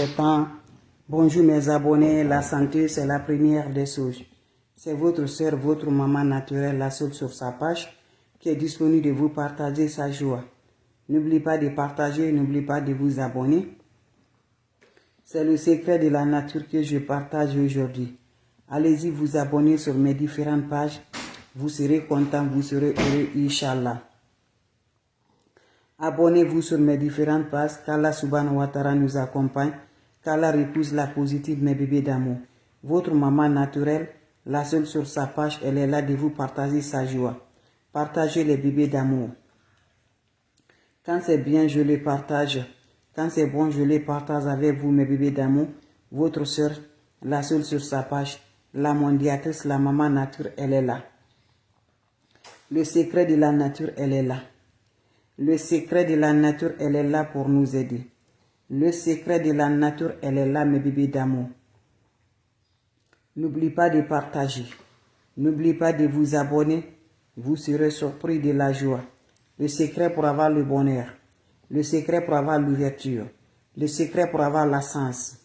des temps. Bonjour mes abonnés, la santé c'est la première des choses. C'est votre soeur, votre maman naturelle, la seule sur sa page, qui est disponible de vous partager sa joie. N'oubliez pas de partager, n'oubliez pas de vous abonner. C'est le secret de la nature que je partage aujourd'hui. Allez-y vous abonner sur mes différentes pages. Vous serez content, vous serez heureux, Inch'Allah. Abonnez-vous sur mes différentes pages, qu'Allah subhanahu wa ta'ala nous accompagne, qu'Allah repousse la positive, mes bébés d'amour. Votre maman naturelle, la seule sur sa page, elle est là de vous partager sa joie. Partagez les bébés d'amour. Quand c'est bien, je les partage. Quand c'est bon, je les partage avec vous, mes bébés d'amour. Votre soeur, la seule sur sa page, la mondiatrice, la maman nature, elle est là. Le secret de la nature, elle est là. Le secret de la nature, elle est là pour nous aider. Le secret de la nature, elle est là, mes bébés d'amour. N'oubliez pas de partager. N'oubliez pas de vous abonner. Vous serez surpris de la joie. Le secret pour avoir le bonheur. Le secret pour avoir l'ouverture. Le secret pour avoir la sens.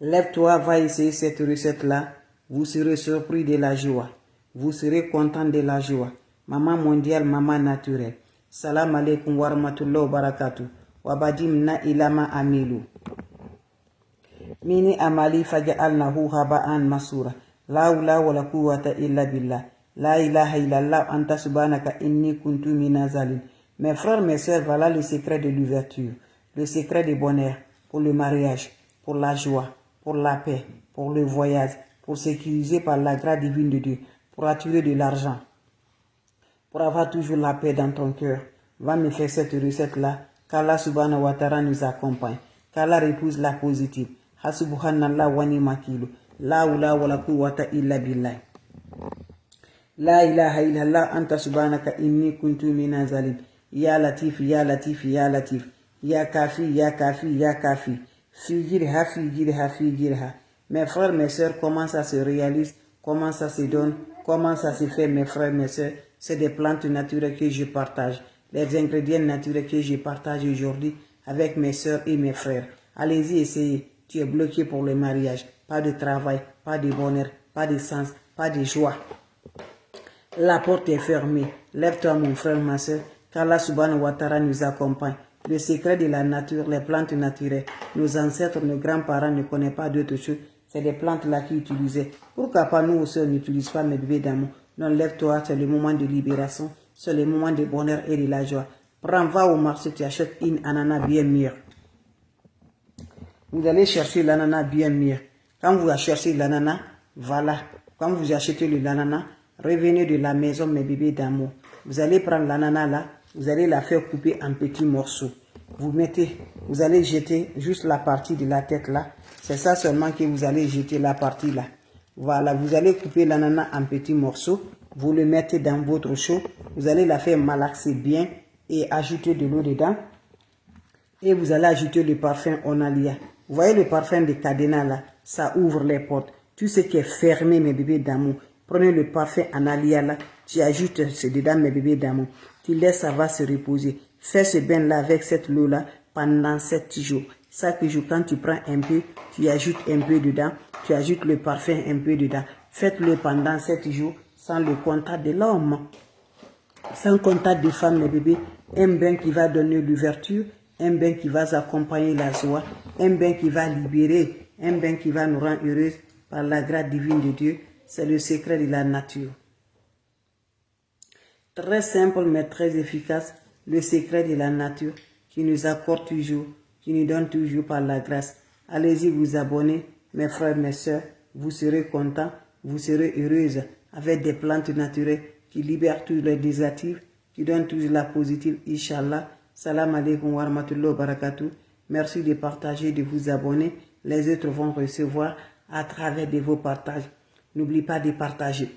Lève-toi, va essayer cette recette-là. Vous serez surpris de la joie. Vous serez content de la joie. Maman mondiale, maman naturelle. Salam alaikum wa rahmatullahi wa barakatuh. Wabadimna ilama amilu. Mini amali faja'alnahu haba'an masura. La hawla wa la quwwata illa billah. La ilaha illallah anta subhanaka inni kuntu minazalin. Mes frères, mes sœurs, voilà le secret de l'ouverture. Le secret du bonheur pour le mariage, pour la joie, pour la paix, pour le voyage, pour sécuriser par la grâce divine de Dieu, pour attirer de l'argent. Pour avoir toujours la paix dans ton cœur, va me faire cette recette-là, qu'Allah subhanahu wa ta'ala nous accompagne, qu'Allah repousse la positive. Hasubhanallah wa ni'makilu, la hawla wa la quwwata illa billah. La ilaha illallah anta subhanaka inni kuntu minazalin. Ya latif, ya latif, ya latif. Ya kafi, ya kafi, ya kafi. Figirha, figirha, figirha. Mes frères, mes sœurs, comment ça se réalise, comment ça se donne, comment ça se fait, mes frères, mes sœurs. C'est des plantes naturelles que je partage. Les ingrédients naturels que je partage aujourd'hui avec mes sœurs et mes frères. Allez-y, essayez. Tu es bloqué pour le mariage. Pas de travail, pas de bonheur, pas de sens, pas de joie. La porte est fermée. Lève-toi, mon frère, ma soeur, qu'Allah subhanahu wa ta'ala nous accompagne. Le secret de la nature, les plantes naturelles. Nos ancêtres, nos grands-parents ne connaissent pas d'autres choses. C'est des plantes-là qu'ils utilisaient. Pourquoi pas nous aussi, on n'utilise pas mes bébés d'amour? Non, lève-toi, c'est le moment de libération. C'est le moment de bonheur et de la joie. Prends, va au marché, tu achètes une ananas bien mûre. Vous allez chercher l'ananas bien mûr. Quand vous cherchez l'ananas, voilà. Quand vous achetez l'ananas, revenez de la maison, mes bébés d'amour. Vous allez prendre l'ananas là, vous allez la faire couper en petits morceaux. Vous allez jeter juste la partie de la tête là. C'est ça seulement que vous allez jeter la partie là. Voilà, vous allez couper l'ananas en petits morceaux. Vous le mettez dans votre chaud. Vous allez la faire malaxer bien et ajouter de l'eau dedans. Et vous allez ajouter le parfum Onalia. Vous voyez le parfum de Cadena là, ça ouvre les portes. Tout ce qui est fermé, mes bébés d'amour. Prenez le parfum Analia là, tu ajoutes c'est dedans, mes bébés d'amour. Tu laisses, ça va se reposer. Fais ce bain là avec cette eau là pendant 7 jours. Chaque jour, quand tu prends un peu, tu ajoutes un peu dedans. Tu ajoutes le parfum un peu dedans. Faites-le pendant 7 jours sans le contact de l'homme. Sans contact de femme, mes bébés. Un bain qui va donner l'ouverture. Un bain qui va accompagner la joie, un bain qui va libérer, un bain qui va nous rendre heureux par la grâce divine de Dieu. C'est le secret de la nature. Très simple mais très efficace, le secret de la nature qui nous accorde toujours, qui nous donne toujours par la grâce. Allez-y vous abonner, mes frères, mes sœurs, vous serez contents, vous serez heureuses avec des plantes naturelles qui libèrent tous les négatifs, qui donnent toujours la positive, Inch'Allah. Salam alaikum wa rahmatullahi wa barakatuh. Merci de partager, de vous abonner. Les autres vont recevoir à travers de vos partages. N'oubliez pas de partager.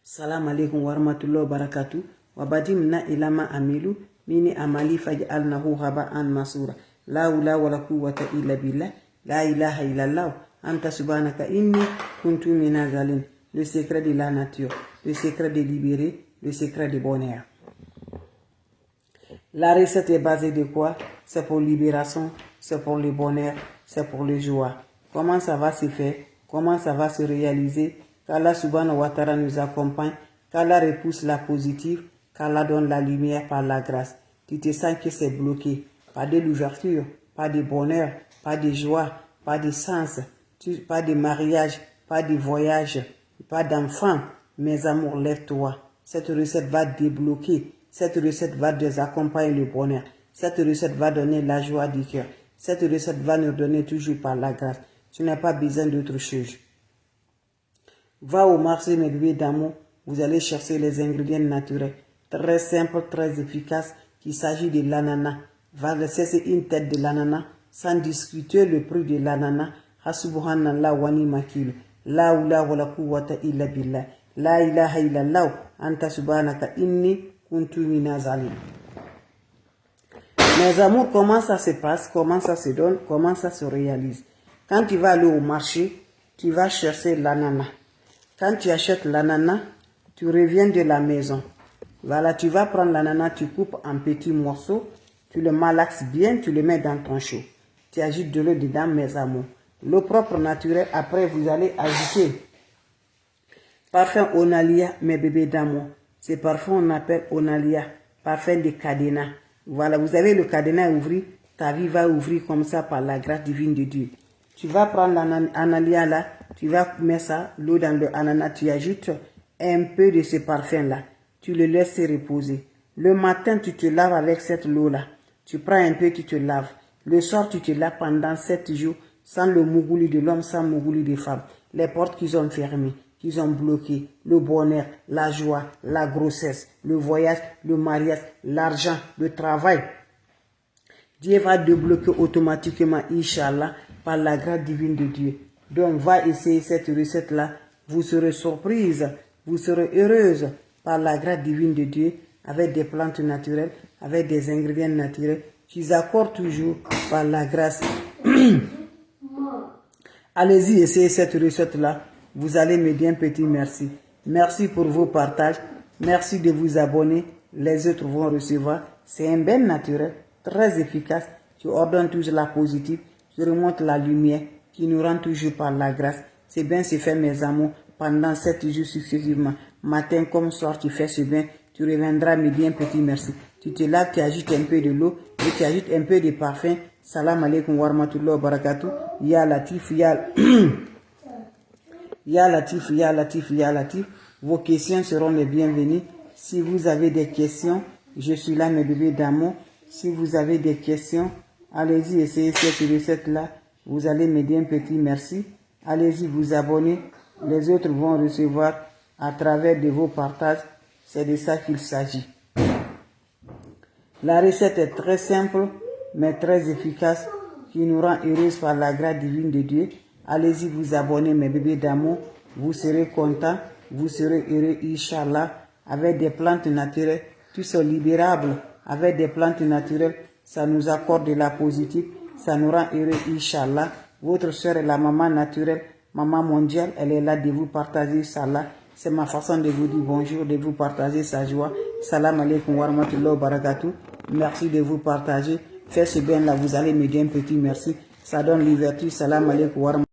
Salam alaikum wa rahmatullahi wa barakatuh. Wabadimna ilama amilu. Mini amali faj'alnahu haba'an masura. La hawla wa la quwwata illa billah. La ilaha illallah. Anta subhanaka inni kuntu minazalin. Le secret de la nature. Le secret de libérer. Le secret du bonheur. La recette est basée de quoi? C'est pour libération, c'est pour le bonheur, c'est pour le joie. Comment ça va se faire? Comment ça va se réaliser? Qu'Allah subhanahu wa ta'ala nous accompagne, qu'Allah repousse la positive, qu'Allah donne la lumière par la grâce. Tu te sens que c'est bloqué, pas de l'ouverture, pas de bonheur, pas de joie, pas de sens, pas de mariage, pas de voyage, pas d'enfant. Mes amours, lève-toi. Cette recette va débloquer. Cette recette va désaccompagner le bonheur. Cette recette va donner la joie du cœur. Cette recette va nous donner toujours par la grâce. Tu n'as pas besoin d'autre chose. Va au marché, mes bébés d'amour. Vous allez chercher les ingrédients naturels. Très simple, très efficace. Il s'agit de l'ananas. Va laisser une tête de l'ananas sans discuter le prix de l'ananas. Hasubhanallah wa ni'mal wakil. La hawla wa la quwwata illa billah. La ilaha illallah. Anta subhanaka inni kuntu minaz zalim. Mes amours, comment ça se passe, comment ça se donne, comment ça se réalise? Quand tu vas aller au marché, tu vas chercher l'ananas. Quand tu achètes l'ananas, tu reviens de la maison. Voilà, tu vas prendre l'ananas, tu coupes en petits morceaux, tu le malaxes bien, tu le mets dans ton chaud. Tu ajoutes de l'eau dedans, mes amours. L'eau propre naturelle, après vous allez ajouter parfum Onalia, mes bébés d'amour. Ce parfum on appelle Onalia, parfum de cadenas. Voilà, vous avez le cadenas ouvert, ta vie va ouvrir comme ça par la grâce divine de Dieu. Tu vas prendre l'analia là, tu vas mettre ça, l'eau dans le ananas, tu ajoutes un peu de ce parfum là. Tu le laisses reposer. Le matin, tu te laves avec cette eau-là. Tu prends un peu, tu te laves. Le soir, tu te laves pendant 7 jours, sans le mougouli de l'homme, sans le mougouli des femmes. Les portes qu'ils ont fermées, qu'ils ont bloquées, le bonheur, la joie, la grossesse, le voyage, le mariage, l'argent, le travail. Dieu va débloquer automatiquement, Inch'Allah, par la grâce divine de Dieu. Donc, va essayer cette recette-là. Vous serez surprise, vous serez heureuse par la grâce divine de Dieu, avec des plantes naturelles, avec des ingrédients naturels, qu'ils accordent toujours par la grâce. Allez-y, essayez cette recette-là. Vous allez me dire un petit merci. Merci pour vos partages. Merci de vous abonner. Les autres vont recevoir. C'est un bain naturel, très efficace. Tu ordonnes toujours la positive. Tu remontes la lumière qui nous rend toujours par la grâce. C'est bien se faire, mes amours, pendant 7 jours successivement. Matin comme soir, tu fais ce bain. Tu reviendras me dire un petit merci. Tu te laves, tu ajoutes un peu de l'eau et tu ajoutes un peu de parfum. Salam alaikum wa rahmatullahi wa barakatuh. Ya Latif, ya Latif, ya Latif, ya Latif. Vos questions seront les bienvenues. Si vous avez des questions, je suis là, mes bébés d'amour. Si vous avez des questions, allez-y, essayez cette recette-là. Vous allez me dire un petit merci. Allez-y, vous abonner. Les autres vont recevoir à travers de vos partages. C'est de ça qu'il s'agit. La recette est très simple, mais très efficace, qui nous rend heureux par la grâce divine de Dieu. Allez-y, vous abonner, mes bébés d'amour. Vous serez contents, vous serez heureux, Inch'Allah, avec des plantes naturelles. Tous sont libérables avec des plantes naturelles. Ça nous accorde de la positive, ça nous rend heureux, Inch'Allah. Votre soeur est la maman naturelle, maman mondiale. Elle est là de vous partager ça là. C'est ma façon de vous dire bonjour, de vous partager sa joie. Salam alaikum wa rahmatullahi wa barakatuh. Merci de vous partager. Faites ce bien là, vous allez me dire un petit merci. Ça donne l'ouverture. Salam alaikum wa rahmatullahi.